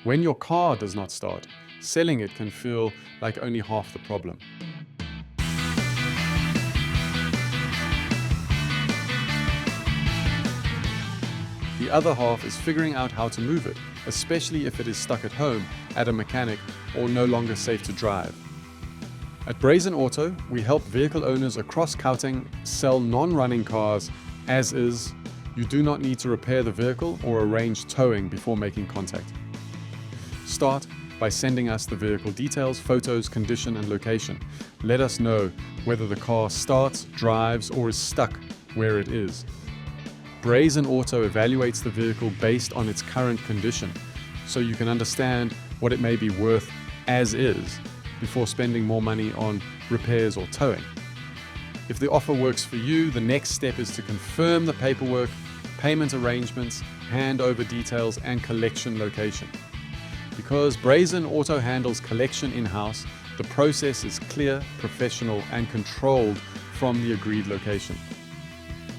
When your car does not start, selling it can feel like only half the problem. The other half is figuring out how to move it, especially if it is stuck at home, at a mechanic, or no longer safe to drive. At Brazen Auto, we help vehicle owners across Gauteng sell non-running cars as is. You do not need to repair the vehicle or arrange towing before making contact. Start by sending us the vehicle details, photos, condition and location. Let us know whether the car starts, drives or is stuck where it is. Brazen Auto evaluates the vehicle based on its current condition, so you can understand what it may be worth as is before spending more money on repairs or towing. If the offer works for you, the next step is to confirm the paperwork, payment arrangements, handover details and collection location. Because Brazen Auto handles collection in-house, the process is clear, professional and controlled from the agreed location.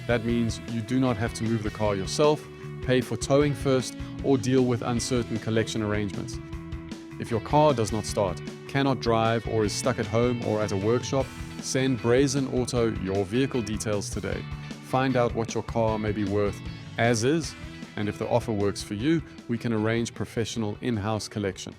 That means you do not have to move the car yourself, pay for towing first, or deal with uncertain collection arrangements. If your car does not start, cannot drive, or is stuck at home or at a workshop, send Brazen Auto your vehicle details today. Find out what your car may be worth as is, and if the offer works for you, we can arrange professional in-house collection.